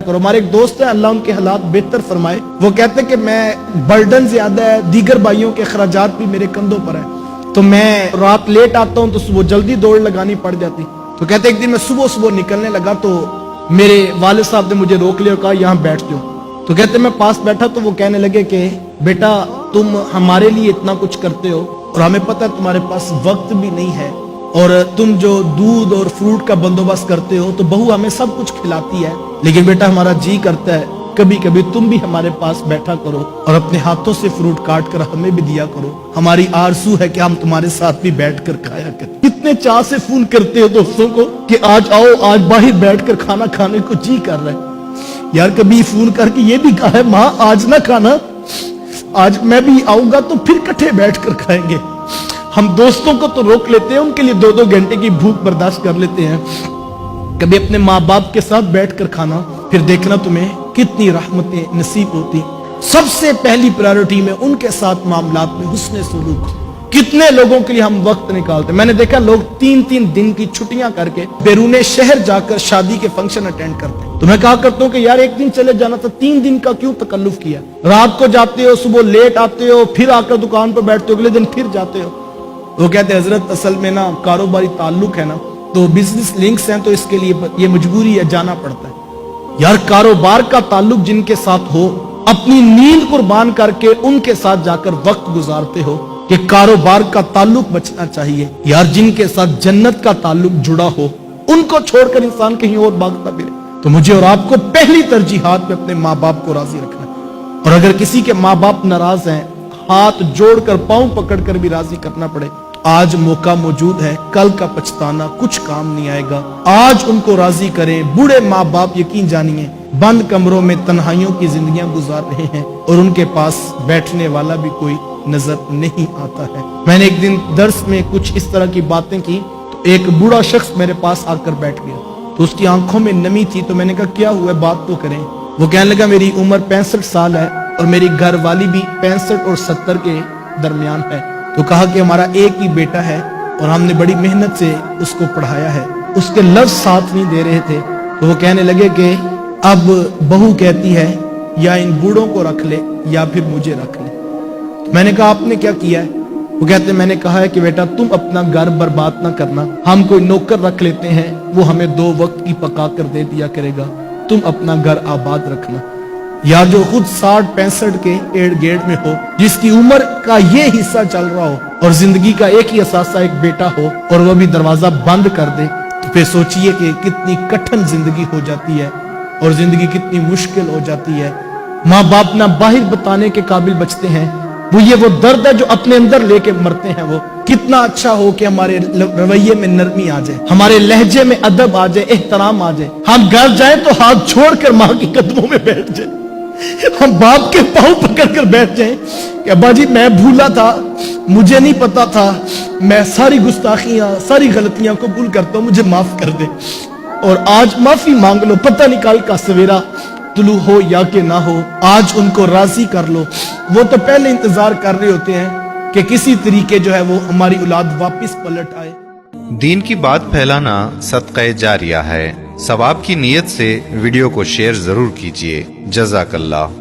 करो। हमारे एक दोस्त है, अल्लाह उनके हालात बेहतर फरमाए, वो कहते कि मैं बर्डन ज्यादा है, दीगर भाइयों के खर्चात भी मेरे कंधों पर है, तो मैं रात लेट आता हूँ तो सुबह जल्दी दौड़ लगानी पड़ जाती। तो कहते एक दिन मैं सुबह सुबह निकलने लगा तो मेरे वालिद साहब ने मुझे रोक लिया और कहा यहाँ बैठ जाओ। तो कहते मैं पास बैठा तो वो कहने लगे कि बेटा तुम हमारे लिए इतना कुछ करते हो और हमें पता है तुम्हारे पास वक्त भी नहीं है, और तुम जो दूध और फ्रूट का बंदोबस्त करते हो तो बहू हमें सब कुछ खिलाती है, लेकिन बेटा हमारा जी करता है कभी कभी तुम भी हमारे पास बैठा करो और अपने हाथों से फ्रूट काट कर हमें भी दिया करो। हमारी आरज़ू है कि हम तुम्हारे साथ भी बैठ कर खाया करें। कितने चाह से फोन करते हो दोस्तों को कि आज आओ, आज बाहर बैठ कर खाना खाने को जी कर रहा है। यार कभी फोन करके ये भी कहा है माँ आज ना खाना, आज मैं भी आऊंगा तो फिर इकट्ठे बैठ कर खाएंगे। हम दोस्तों को तो रोक लेते हैं, उनके लिए 2-2 घंटे की भूख बर्दाश्त कर लेते हैं, कभी अपने माँ बाप के साथ बैठकर खाना, फिर देखना तुम्हें कितनी रहमतें नसीब होती। सबसे पहली प्रायोरिटी में उनके साथ मामलात में हुस्न सुलूक। कितने लोगों के लिए हम वक्त निकालते। मैंने देखा लोग 3-3 दिन की छुट्टियां करके बैरूने शहर जाकर शादी के फंक्शन अटेंड करते हैं। तो मैं कहा करता हूं कि यार एक दिन चले जाना था, 3 दिन का क्यों तकल्लुफ किया। रात को जाते हो, सुबह लेट आते हो, फिर आकर दुकान पर बैठते हो, अगले दिन फिर जाते हो। वो कहते हैं हजरत असल में ना कारोबारी ताल्लुक है ना, तो बिजनेस लिंक्स हैं, तो इसके लिए ये मजबूरी है, जाना पड़ता है। यार कारोबार का ताल्लुक जिनके साथ हो, अपनी नींद कुर्बान करके उनके साथ जाकर वक्त गुजारते हो कि कारोबार का ताल्लुक बचना चाहिए। यार जिनके साथ जन्नत का ताल्लुक जुड़ा हो, उनको छोड़कर इंसान कहीं और भागता फिरे। तो मुझे और आपको पहली तरजीहात में अपने माँ बाप को राजी रखना है, और अगर किसी के माँ बाप नाराज हैं, हाथ जोड़कर पांव पकड़कर भी राजी करना पड़े। आज मौका मौजूद है, कल का पछताना कुछ काम नहीं आएगा। आज उनको राजी करें। बूढ़े माँ बाप यकीन जानिए बंद कमरों में तन्हाइयों की जिंदगियां गुजार रहे हैं और उनके पास बैठने वाला भी कोई नजर नहीं आता है। मैंने एक दिन दर्स में कुछ इस तरह की बातें की तो एक बूढ़ा शख्स मेरे पास आकर बैठ गया, तो उसकी आंखों में नमी थी। तो मैंने कहा क्या हुआ, बात तो करें। वो कहने लगा मेरी उम्र 65 साल है और मेरी घर वाली भी 65 और 70 के दरमियान है। तो कहा कि हमारा एक ही बेटा है और हमने बड़ी मेहनत से उसको पढ़ाया है, उसके लफ्ज साथ नहीं दे रहे थे। तो वो कहने लगे कि अब बहू कहती है या इन बूढ़ों को रख ले या फिर मुझे रख ले। तो मैंने कहा आपने क्या किया है। वो कहते मैंने कहा है कि बेटा तुम अपना घर बर्बाद ना करना, हम कोई नौकर रख लेते हैं, वो हमें 2 वक्त की पका कर दे दिया करेगा, तुम अपना घर आबाद रखना। या जो खुद 60-65 के एड़ गेड़ में हो, जिसकी उम्र का ये हिस्सा चल रहा हो और जिंदगी का एक ही असासा एक बेटा हो और वो भी दरवाजा बंद कर दे, तो फिर सोचिए कि कितनी कठिन जिंदगी हो जाती है और जिंदगी कितनी मुश्किल हो जाती है। माँ बाप ना बाहर बताने के काबिल बचते हैं, वो दर्द है जो अपने अंदर लेके मरते हैं। वो कितना अच्छा हो कि हमारे रवैये में नरमी आ जाए, हमारे लहजे में अदब आ जाए, एहतराम आ जाए। हम घर जाए तो हाथ छोड़कर माँ के कदमों में बैठ जाए, हम बाप के पांव पकड़कर बैठ जाएं कि अब्बा जी मैं भूला था, मुझे नहीं पता था, मैं सारी गुस्ताखियां सारी गलतियां कबूल करता हूं, मुझे माफ कर दे। और आज माफी मांग लो, पता नहीं कल का सवेरा तुलू हो या कि ना हो, आज उनको राजी कर लो। वो तो पहले इंतजार कर रहे होते हैं कि किसी तरीके जो है वो हमारी औलाद वापस पलट आए। दीन की बात फैलाना सदक़े जारिया है। सवाब की नीयत से वीडियो को शेयर जरूर कीजिए। जज़ाकल्लाह।